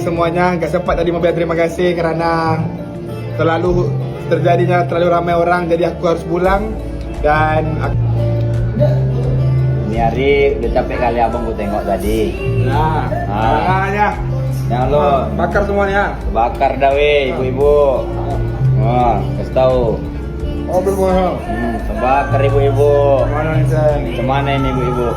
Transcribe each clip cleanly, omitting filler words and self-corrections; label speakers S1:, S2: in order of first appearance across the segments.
S1: Semuanya nggak sempat tadi mau bilang terima kasih karena terlalu ramai orang, jadi aku harus pulang. Dan
S2: ini hari udah capek kali abang gue tengok tadi.
S1: makanya
S2: Yang lo
S1: bakar semuanya.
S2: bakar dah weh ibu-ibu. Wah, kasih tahu.
S1: Oh belum.
S2: Terbakar ibu-ibu.
S1: Mana nih sayang?
S2: Kemana ini ibu-ibu?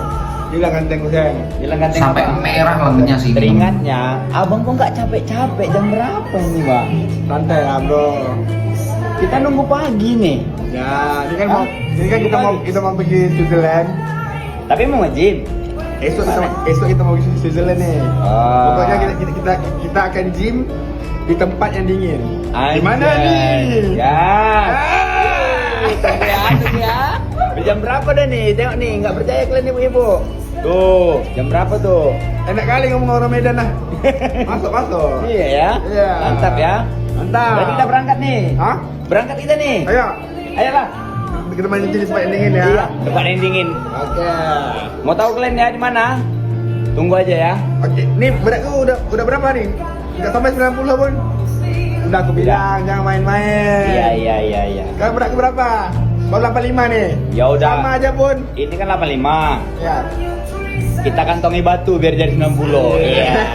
S1: Bilang ganteng gue sayang.
S2: Bilang kan
S3: Sampai merah lengannya sini.
S2: Teringatnya, abang kok nggak capek-capek, jam berapa ini bang?
S1: Santai lah bro.
S2: Kita nunggu pagi nih.
S1: Ya, ini kan kita mau pergi Switzerland.
S2: Tapi mau nge-gym.
S1: Esok kita mau pergi Switzerland nih. Pokoknya kita akan gym di tempat yang dingin. Di mana nih?
S2: Ya. Sampai ada ya. Jam berapa dah nih? Tengok nih, nggak percaya kalian ibu-ibu. Tuh, jam berapa tuh?
S1: Enak kali ngomong orang Medan lah. Masuk.
S2: Iya ya.
S1: Iya.
S2: Mantap ya.
S1: Mantap.
S2: Berarti kita berangkat nih.
S1: Hah?
S2: Berangkat kita nih.
S1: Ayo.
S2: Ayolah.
S1: Kita main di tempat yang dingin ya.
S2: Iya, tempat yang dingin.
S1: Oke.
S2: Mau tahu kalian ya di mana? Tunggu aja ya.
S1: Oke. Nih beratku udah berapa nih? Enggak sampai 90 pun. Udah aku bilang jangan main-main.
S2: Iya.
S1: Kan beratku berapa? Baru 85 nih.
S2: Ya udah.
S1: Sama aja pun.
S2: Ini kan 85.
S1: Ya.
S2: Kita kantongi batu biar jadi 90. Iya.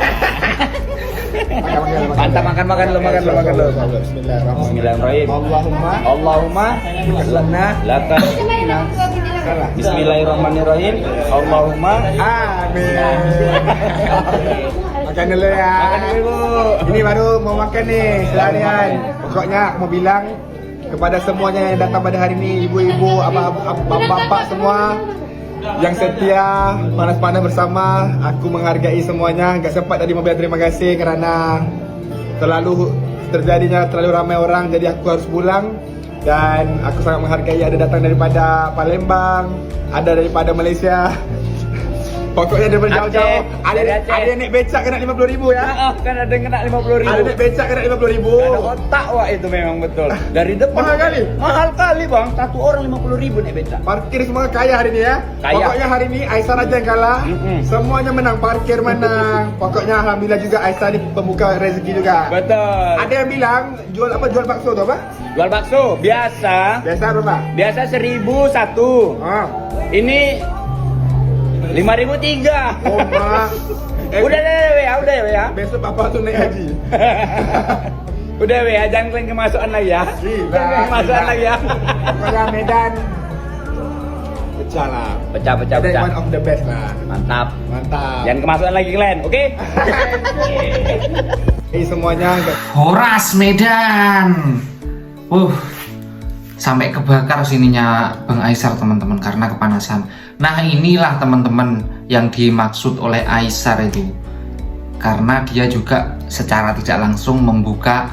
S2: Mantap, makan lo. Bismillahirrahmanirrahim. Allahumma laka. Bismillahirrahmanirrahim. Allahumma
S1: Amin. Makan dulu ya.
S2: Makan dulu, Ibu.
S1: Ini baru mau makan nih seharian. Pokoknya aku mau bilang kepada semuanya yang datang pada hari ini, ibu-ibu, bapak-bapak semua yang setia panas-panas bersama, aku menghargai semuanya. Gak sempat tadi mau bilang terima kasih karena terlalu ramai orang, jadi aku harus pulang. Dan aku sangat menghargai ada datang daripada Palembang, ada daripada Malaysia. Pokoknya dari jauh-jauh. Ada yang naik becak kena 50.000 ya.
S2: kan ada yang kena 50.000.
S1: Ada naik becak kena 50.000.
S2: Ada otak wah itu memang betul. Dari depan
S1: Mahal kali.
S2: Mahal kali bang. Satu orang 50.000 naik becak.
S1: Parkir semua kaya hari ini ya.
S2: Kaya.
S1: Pokoknya hari ini Aisyah aja yang kalah. Semuanya menang, parkir menang. Pokoknya alhamdulillah juga Aisyah ini pembuka rezeki juga.
S2: Betul.
S1: Ada yang bilang jual bakso tu apa?
S2: Jual bakso biasa.
S1: Biasa berapa?
S2: Biasa 1.001. Ini 5.003.
S1: Oh mak.
S2: Udah ya.
S1: Besok papa tuh naik haji.
S2: Udah ya, jangan kalian kemasukan lagi ya. Jangan kemasukan lagi ya.
S1: Pokoknya Medan pecah lah.
S2: Pecah.
S1: Medan one of the best lah.
S2: Mantap.
S1: Jangan
S2: Jangan kemasukan lagi kalian, oke?
S1: semuanya.
S3: Horas Medan. Sampai kebakar sininya Bang Aisar teman-teman karena kepanasan. Nah inilah teman-teman yang dimaksud oleh Aisar itu, karena dia juga secara tidak langsung membuka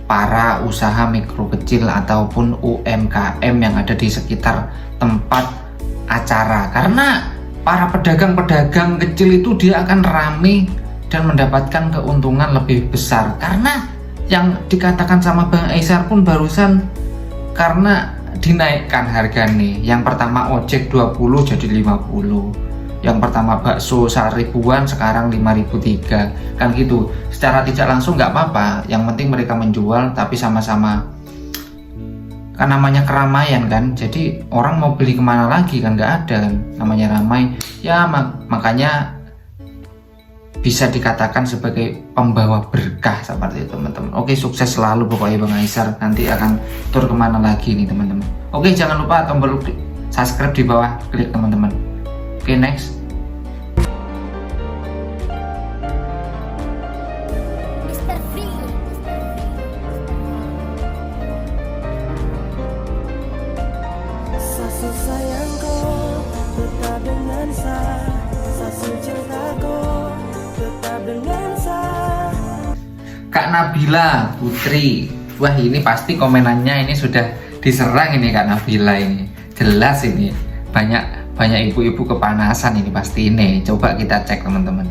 S3: para usaha mikro kecil ataupun UMKM yang ada di sekitar tempat acara. Karena para pedagang-pedagang kecil itu dia akan rame dan mendapatkan keuntungan lebih besar. Karena yang dikatakan sama Bang Aisar pun barusan, karena dinaikkan harga nih. Yang pertama ojek 20 jadi 50. Yang pertama bakso 1.000-an sekarang 5.003. Kan gitu. Secara tidak langsung nggak apa-apa. Yang penting mereka menjual tapi sama-sama. Kan namanya keramaian kan. Jadi orang mau beli kemana lagi kan nggak ada kan. Namanya ramai. Ya makanya bisa dikatakan sebagai pembawa berkah seperti itu teman-teman. Oke, sukses selalu pokoknya Bang Aisar. Nanti akan tur kemana lagi nih teman-teman. Oke, jangan lupa tombol subscribe di bawah, klik teman-teman. Oke, next. Kak Nabila Putri. Wah, ini pasti komenannya ini sudah diserang ini Kak Nabila ini. Jelas ini. Banyak ibu-ibu kepanasan ini pasti ini. Coba kita cek teman-teman.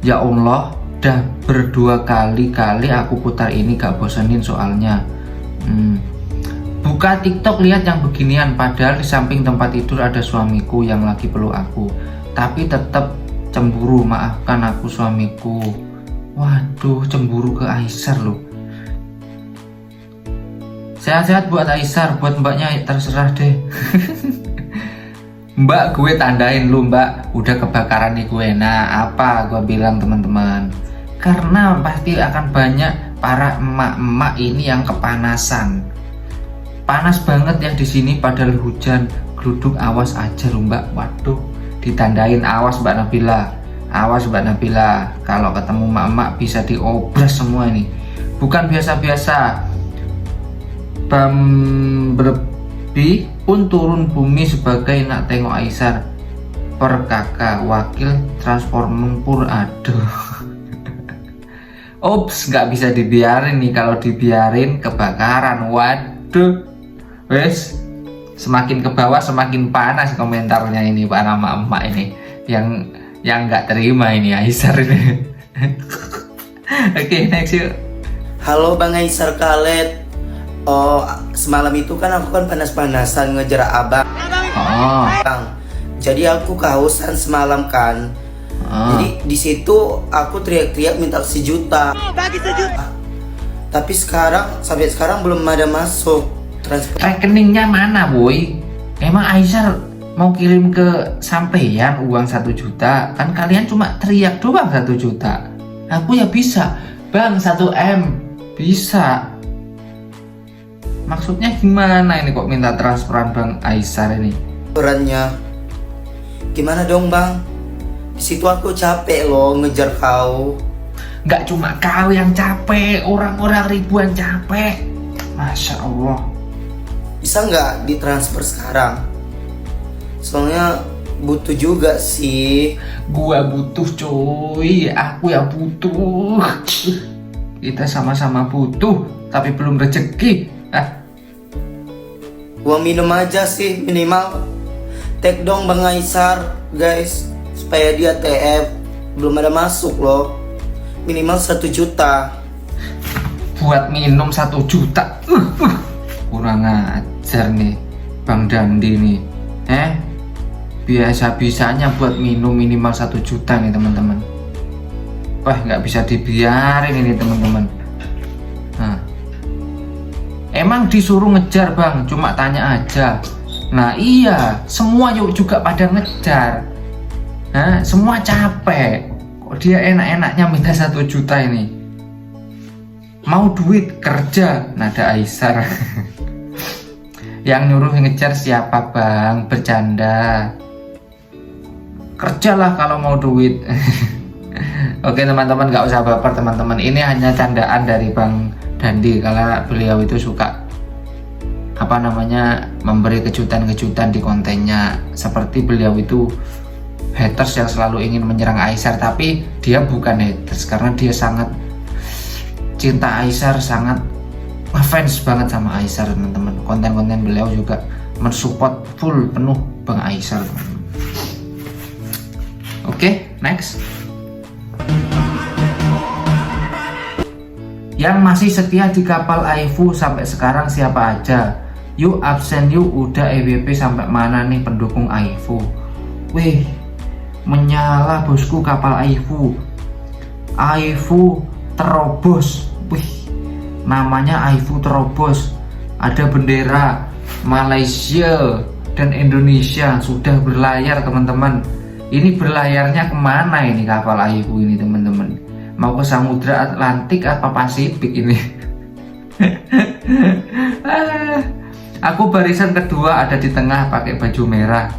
S3: Ya Allah, dah berdua kali aku putar ini gak bosenin soalnya. Buka TikTok lihat yang beginian, padahal di samping tempat tidur ada suamiku yang lagi peluk aku. Tapi tetap cemburu, maafkan aku suamiku. Waduh, cemburu ke Aisar loh. Sehat-sehat buat Aisar, buat mbaknya terserah deh. Mbak, gue tandain lu mbak, udah kebakaran nih gue. Nah, apa gue bilang teman-teman? Karena pasti akan banyak para emak-emak ini yang kepanasan. Panas banget ya di sini padahal hujan. Geruduk, awas aja lu mbak. Waduh, ditandain awas mbak Nabila. Awas mbak Nabila, kalau ketemu emak-emak bisa diobras semua ini. Bukan biasa-biasa. Berbi pun turun bumi sebagai nak tengok Aisar. Per kakak wakil transformer. Aduh. Ups, nggak bisa dibiarin nih. Kalau dibiarin kebakaran. Waduh. Wes, semakin ke bawah semakin panas komentarnya ini para emak-emak ini yang nggak terima ini Aisar ini. Oke, next yuk.
S4: Halo Bang Aisar Khaled. Oh, semalam itu kan aku kan panas-panasan ngejar abang.
S3: Oh.
S4: Jadi aku kehausan semalam kan. Jadi di situ aku teriak-teriak minta 1 juta. Bagi 1 juta. Tapi sampai sekarang belum ada masuk transfer.
S3: Rekeningnya mana boy? Emang Aisar mau kirim ke sampeyan uang 1 juta? Kan kalian cuma teriak doang 1 juta. Aku ya bisa bang 1M. Bisa. Maksudnya gimana ini kok minta transferan Bang Aisar ini?
S4: Perannya gimana dong bang? Di situ aku capek loh ngejar kau.
S3: Nggak cuma kau yang capek, orang-orang ribuan capek. Masya Allah.
S4: Bisa nggak ditransfer sekarang? Soalnya butuh juga sih.
S3: Gua butuh cuy, aku ya butuh. Kita sama-sama butuh, tapi belum rezeki.
S4: Gua minum aja sih minimal. Tag dong Bang Aisar guys, supaya dia TF. Belum ada masuk loh. Minimal 1 juta.
S3: Buat minum 1 juta. Kurang ajar nih Bang Dandi nih. Biasa-bisanya buat minum minimal 1 juta nih teman-teman. Wah, nggak bisa dibiarin ini teman-teman. Emang disuruh ngejar bang, cuma tanya aja. Nah iya, semua yuk juga pada ngejar. Semua capek. Kok dia enak-enaknya minta 1 juta ini? Mau duit kerja, nada Aisar. Yang nyuruh ngejar siapa bang? Bercanda. Kerjalah kalau mau duit. Oke teman-teman, nggak usah baper teman-teman. Ini hanya candaan dari Bang Dandi karena beliau itu suka memberi kejutan-kejutan di kontennya. Seperti beliau itu haters yang selalu ingin menyerang Aisar, tapi dia bukan haters karena dia sangat cinta Aisar, sangat ngefans banget sama Aisar teman-teman. Konten-konten beliau juga mensupport full penuh Bang Aisar teman-teman. Oke, next. Yang masih setia di kapal Aifu sampai sekarang siapa aja? Yuk absen yuk, udah EWP sampai mana nih pendukung Aifu? Wih, menyala bosku kapal Aifu. Aifu terobos. Wih, namanya Aifu terobos. Ada bendera Malaysia dan Indonesia sudah berlayar teman-teman. Ini berlayarnya kemana ini kapal Aifu ini teman-teman? Mau ke Samudra Atlantik apa Pasifik ini? Aku barisan kedua ada di tengah pakai baju merah.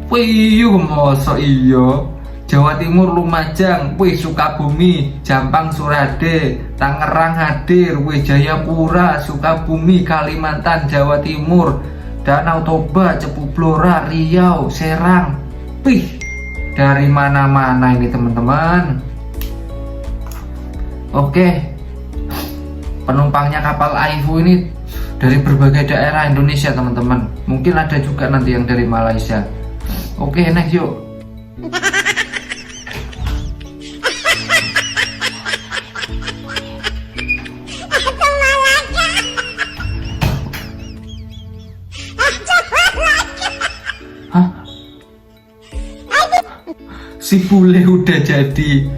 S3: Wih, mosok iyo. Jawa Timur Lumajang, wih Sukabumi, Jampang Surade, Tangerang hadir, wih Jayapura, Sukabumi, Kalimantan, Jawa Timur, Danau Toba, Cepu Blora, Riau, Serang. Wih, dari mana-mana ini teman-teman. Oke, penumpangnya kapal Aifu ini dari berbagai daerah Indonesia teman-teman. Mungkin ada juga nanti yang dari Malaysia. Oke, next yuk. si bule udah jadi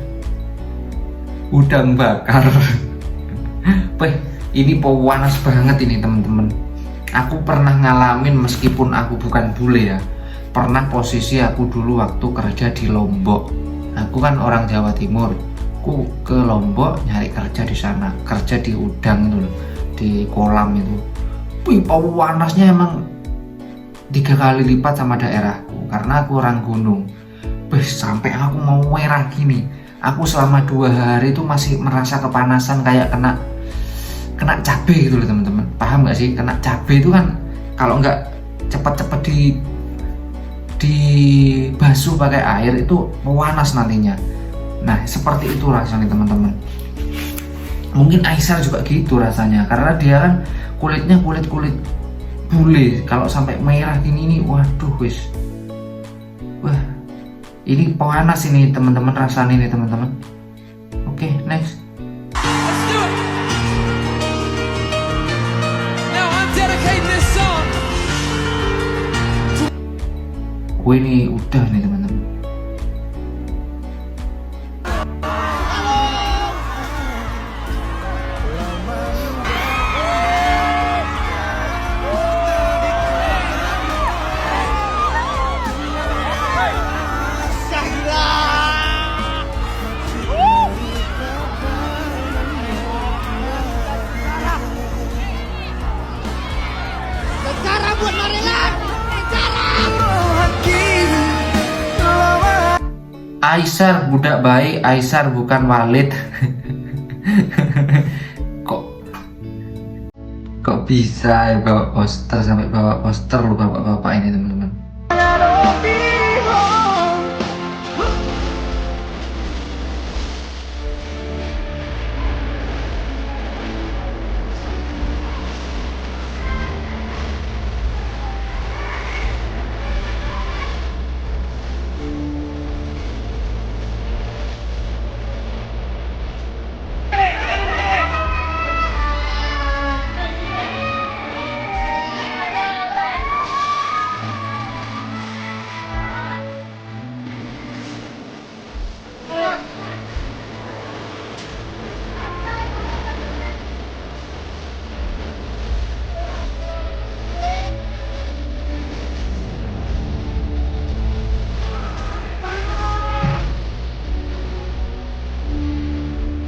S3: udang bakar. Weh, ini panas banget ini teman-teman. Aku pernah ngalamin meskipun aku bukan bule ya. Pernah posisi aku dulu waktu kerja di Lombok. Aku kan orang Jawa Timur. Aku ke Lombok nyari kerja di sana, kerja di udang itu loh, di kolam itu. Wih, panasnya emang 3 kali lipat sama daerahku karena aku orang gunung. Wih, sampai aku mau merah gini. Aku selama 2 hari itu masih merasa kepanasan kayak kena cabai gitu loh teman-teman. Paham nggak sih? Kena cabai itu kan kalau nggak cepet-cepet dibasuh pakai air itu panas nantinya. Nah seperti itu rasanya teman-teman. Mungkin Aisar juga gitu rasanya karena dia kan kulitnya kulit bule. Kalau sampai merah gini nih, waduh wis. Wah, ini panas ini teman-teman, rasanya ini teman-teman. Oke, next. Ini udah nih teman-teman.
S5: Cara buat Maryland.
S3: Aisar budak baik, Aisar bukan Walid. Kok bisa ya bawa poster, sampai bawa poster lu bapak-bapak ini teman-teman.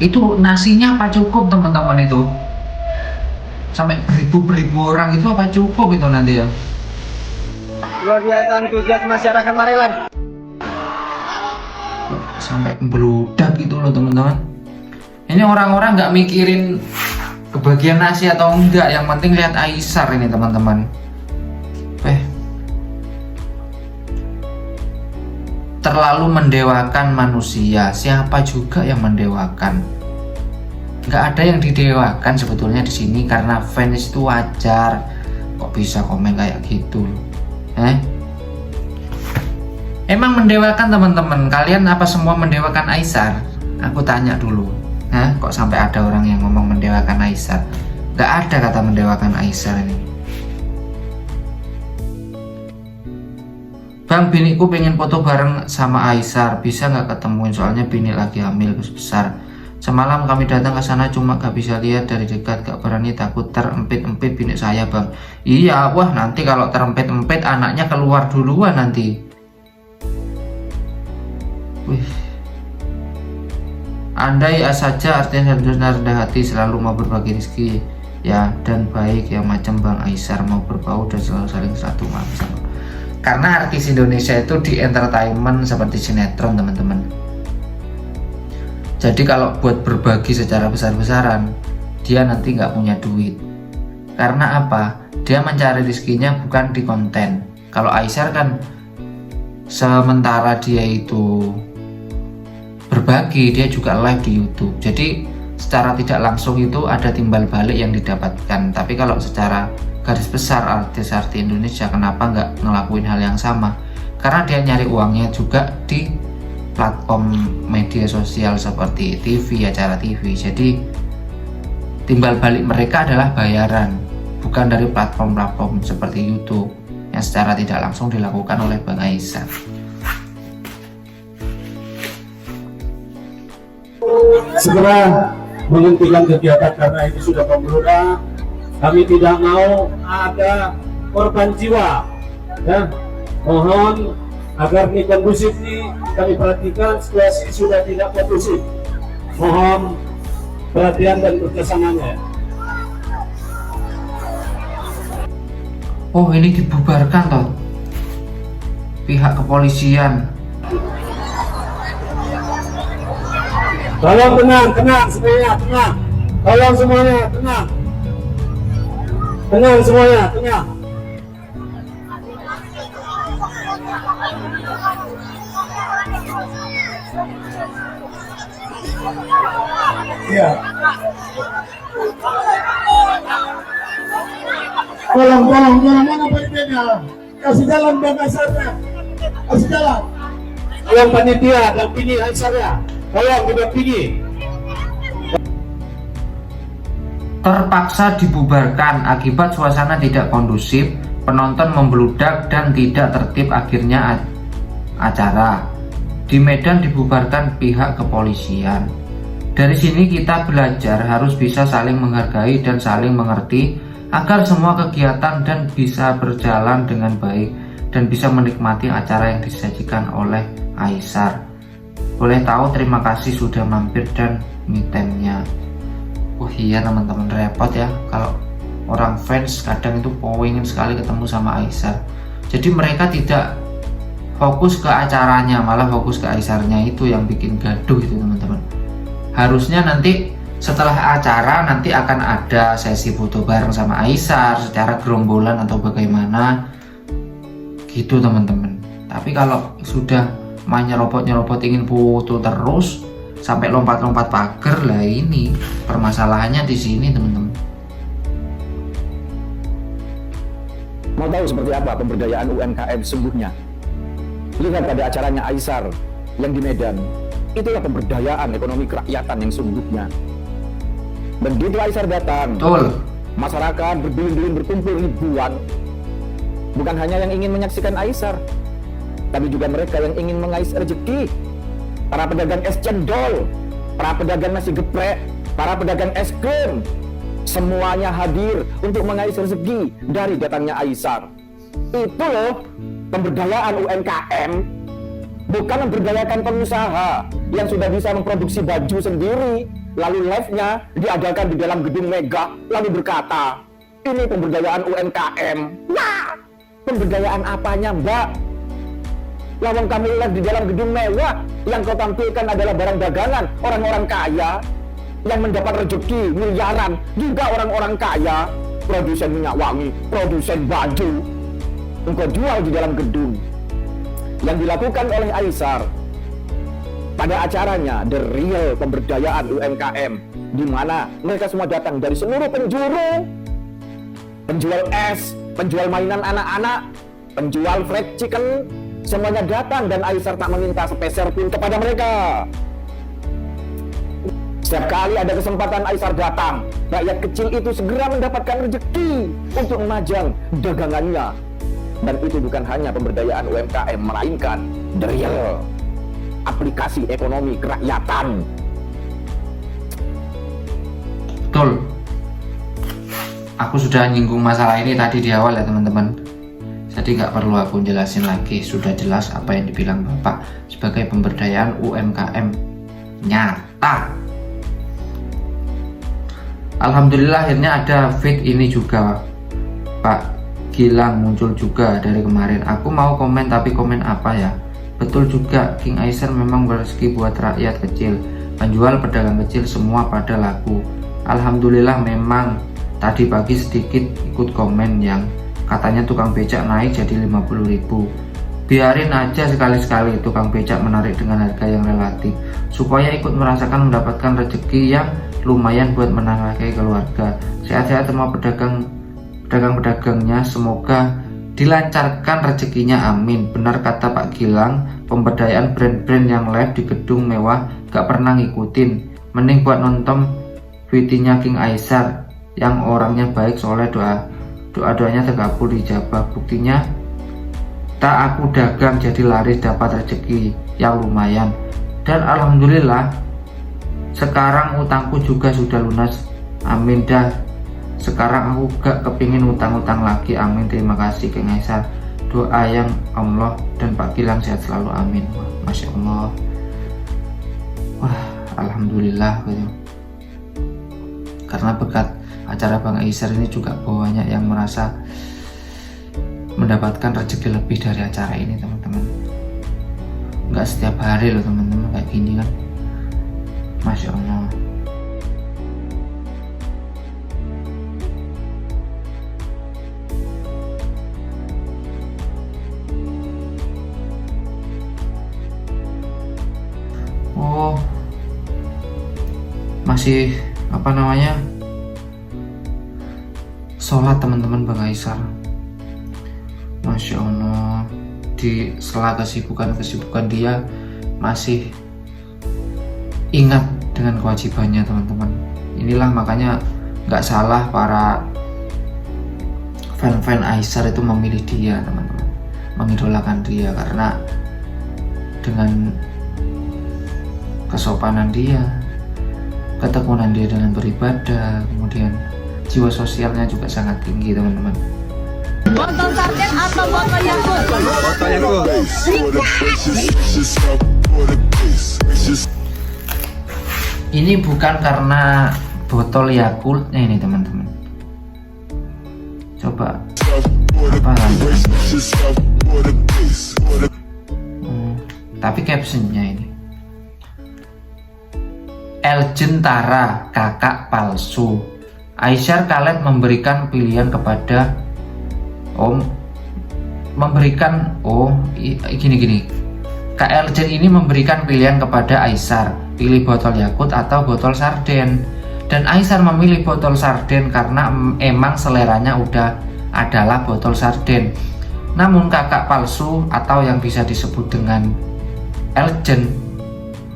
S3: Itu nasinya apa cukup teman-teman itu? Sampai beribu-beribu orang itu apa cukup itu nanti ya?
S2: Luar biasa antusias masyarakat Maryland.
S3: Sampai beludak gitu loh teman-teman. Ini orang-orang nggak mikirin kebagian nasi atau enggak, yang penting lihat Aisar ini teman-teman. Terlalu mendewakan manusia. Siapa juga yang mendewakan? Nggak ada yang didewakan sebetulnya di sini, karena fans itu wajar. Kok bisa komen kayak gitu? Emang mendewakan teman-teman? Kalian apa semua mendewakan Aisar? Aku tanya dulu. Kok sampai ada orang yang ngomong mendewakan Aisar? Nggak ada kata mendewakan Aisar ini. Bang, biniku pengen foto bareng sama Aisar, bisa nggak ketemuin? Soalnya bini lagi hamil besar. Semalam kami datang ke sana cuma gak bisa lihat dari dekat, gak berani, takut terempit-empit bini saya bang. Iya, wah nanti kalau terempit-empit anaknya keluar duluan nanti. Wih. Andai saja artinya rendah hati, selalu mau berbagi rezeki ya, dan baik ya, macam Bang Aisar, mau berbau dan selalu saling satu sama. Karena artis Indonesia itu di entertainment seperti sinetron teman-teman. Jadi kalau buat berbagi secara besar-besaran, dia nanti nggak punya duit. Karena apa? Dia mencari rezekinya bukan di konten. Kalau Aisar kan sementara dia itu berbagi, dia juga live di YouTube. Jadi secara tidak langsung itu ada timbal balik yang didapatkan. Tapi kalau secara garis besar artis-artis Indonesia kenapa nggak ngelakuin hal yang sama? Karena dia nyari uangnya juga di platform media sosial seperti TV, acara TV. Jadi timbal balik mereka adalah bayaran, bukan dari platform-platform seperti YouTube yang secara tidak langsung dilakukan oleh Bang Aisar.
S6: segera menghentikan kegiatan karena ini sudah membludak. Kami tidak mau ada korban jiwa. Ya, mohon agar ini kondusif ini kami perhatikan, situasi sudah tidak kondusif. Mohon perhatian dan kerjasamanya.
S3: Oh, ini dibubarkan toh pihak kepolisian.
S6: Tolong tenang semuanya, tenang. Tolong semuanya, tenang. Tenang semuanya, tenang. Iya. Tolong, mana panitianya? Kasih jalan Bang Aisarnya. Kasih jalan. Tolong panitia dan pilih Aisarnya. Tolong didampingi.
S3: Terpaksa dibubarkan akibat suasana tidak kondusif, penonton membludak dan tidak tertib, akhirnya acara di Medan dibubarkan pihak kepolisian. Dari sini kita belajar harus bisa saling menghargai dan saling mengerti agar semua kegiatan dan bisa berjalan dengan baik dan bisa menikmati acara yang disajikan oleh Aisar. Boleh tahu terima kasih sudah mampir dan me time-nya. Oh iya teman-teman, repot ya kalau orang fans kadang itu pengen sekali ketemu sama Aisar. Jadi mereka tidak fokus ke acaranya, malah fokus ke Aisarnya, itu yang bikin gaduh itu teman-teman. Harusnya nanti setelah acara nanti akan ada sesi foto bareng sama Aisar secara gerombolan atau bagaimana gitu teman-teman. Tapi kalau sudah main nyerobot ingin foto terus sampai lompat-lompat pagar, lah ini permasalahannya di sini teman-teman.
S7: Mau tahu seperti apa pemberdayaan UMKM sesungguhnya? Lihat pada acaranya Aisar yang di Medan. Itulah pemberdayaan ekonomi kerakyatan yang sesungguhnya. Begitu Aisar datang,
S3: Betul.
S7: masyarakat berduyun-duyun berkumpul ribuan. Bukan hanya yang ingin menyaksikan Aisar, tapi juga mereka yang ingin mengais rezeki. Para pedagang es cendol, para pedagang nasi geprek, para pedagang es krim, semuanya hadir untuk mengais rezeki dari datangnya Aisar. Itu loh pemberdayaan UMKM, bukan memberdayakan pengusaha yang sudah bisa memproduksi baju sendiri, lalu live-nya diadakan di dalam gedung megah, lalu berkata, ini pemberdayaan UMKM. Nah, pemberdayaan apanya, Mbak? Lawang kamu live di dalam gedung mewah, yang kau tampilkan adalah barang dagangan orang-orang kaya yang mendapat rezeki miliaran, juga orang-orang kaya, produsen minyak wangi, produsen baju, engkau jual di dalam gedung. Yang dilakukan oleh Aisar pada acaranya The Real Pemberdayaan UMKM, di mana mereka semua datang dari seluruh penjuru, penjual es, penjual mainan anak-anak, penjual fried chicken, semuanya datang dan Aisar tak meminta sepeser pun kepada mereka. Setiap kali ada kesempatan Aisar datang, rakyat kecil itu segera mendapatkan rezeki untuk memajang dagangannya. Dan itu bukan hanya pemberdayaan UMKM, melainkan The Real, aplikasi ekonomi kerakyatan.
S3: Betul. Aku sudah nyinggung masalah ini tadi di awal ya teman-teman. Jadi nggak perlu aku jelasin lagi, sudah jelas apa yang dibilang Bapak sebagai pemberdayaan UMKM nyata. Alhamdulillah akhirnya ada feed ini juga, Pak Gilang muncul juga dari kemarin. Aku mau komen tapi komen apa ya? Betul juga, King Aisar memang berezeki buat rakyat kecil, penjual pedagang kecil semua pada laku. Alhamdulillah. Memang tadi pagi sedikit ikut komen yang katanya tukang becak naik jadi 50.000. Biarin aja sekali-sekali tukang becak menarik dengan harga yang relatif, supaya ikut merasakan mendapatkan rezeki yang lumayan buat menafkahi keluarga. Sehat-sehat semua pedagang-pedagangnya, semoga dilancarkan rezekinya, amin. Benar kata Pak Gilang, pemberdayaan brand-brand yang live di gedung mewah gak pernah ngikutin. Mending buat nonton VT-nya King Aisar yang orangnya baik, soleh, doa-doanya terkabul dijabah. Buktinya tak aku dagang jadi laris dapat rezeki yang lumayan. Dan alhamdulillah Sekarang utangku juga sudah lunas. Amin dah. Sekarang aku gak kepingin utang-utang lagi. Amin. Terima kasih Kang Aisar. Doa yang Allah dan Pak Gilang sehat selalu. Amin. Wah, Masya Allah. Wah, alhamdulillah gitu. Karena berkat acara Bang Aisar ini juga banyak yang merasa mendapatkan rezeki lebih dari acara ini, teman-teman. Nggak setiap hari loh teman-teman kayak gini kan. Masya Allah. Oh, masih apa namanya, sholat teman-teman Bang Aisar. Masya Allah, di sela kesibukan dia masih ingat dengan kewajibannya teman-teman. Inilah makanya nggak salah para fan-fan Aisar itu memilih dia teman-teman, mengidolakan dia karena dengan kesopanan dia, ketekunan dia dalam beribadah, kemudian jiwa sosialnya juga sangat tinggi teman-teman.
S5: Botol sarden atau botol Yakult?
S1: Botol Yakult.
S3: Ini bukan karena botol Yakultnya ini teman-teman. Coba apa? Tapi captionnya ini. Eljentara kakak palsu. Aisar Khaled memberikan pilihan kepada gini. Kak Eljen ini memberikan pilihan kepada Aisar, pilih botol Yakult atau botol sarden. Dan Aisar memilih botol sarden karena emang seleranya udah adalah botol sarden. Namun kakak palsu atau yang bisa disebut dengan Eljen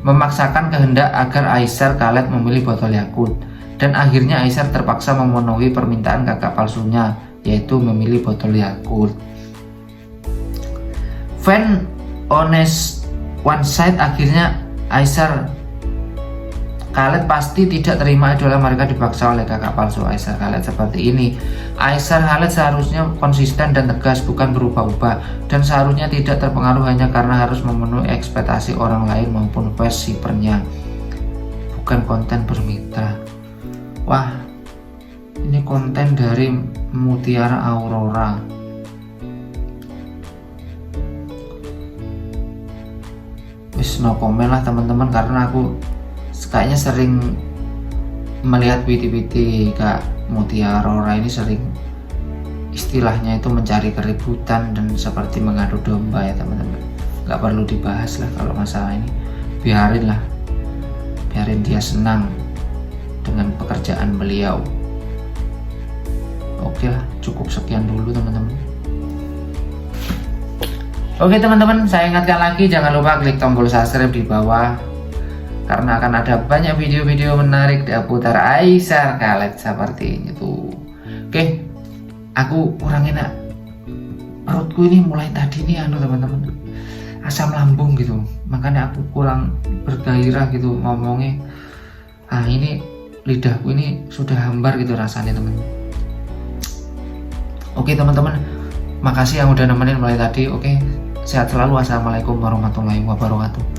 S3: memaksakan kehendak agar Aisar Khaled memilih botol Yakult. Dan akhirnya Aisar terpaksa memenuhi permintaan kakak palsunya, yaitu memilih botol Yakult. Fan honest one side, akhirnya Aisar Khaled pasti tidak terima idola mereka dipaksa oleh kakak palsu Aisar Khaled seperti ini. Aisar Khaled seharusnya konsisten dan tegas, bukan berubah-ubah, dan seharusnya tidak terpengaruh hanya karena harus memenuhi ekspektasi orang lain maupun fans shippernya, bukan konten bermitra. Wah, ini konten dari Mutiara Aurora. Wis no komen lah teman-teman, karena aku kayaknya sering melihat witi-witi Kak Mutiara Aurora ini sering istilahnya itu mencari keributan dan seperti mengadu domba ya teman-teman. Gak perlu dibahas lah kalau masalah ini, biarin dia senang dengan pekerjaan beliau. Oke lah, cukup sekian dulu teman-teman. Oke teman-teman, saya ingatkan lagi jangan lupa klik tombol subscribe di bawah, karena akan ada banyak video-video menarik seputar Aisar Khaled seperti itu. Oke, aku kurang enak, perutku ini mulai tadi nih teman-teman, asam lambung gitu, makanya aku kurang bergairah gitu ngomongnya. Ini lidahku ini sudah hambar gitu rasanya teman-teman. Oke teman-teman, makasih yang udah nemenin mulai tadi. Oke, sehat selalu. Assalamualaikum warahmatullahi wabarakatuh.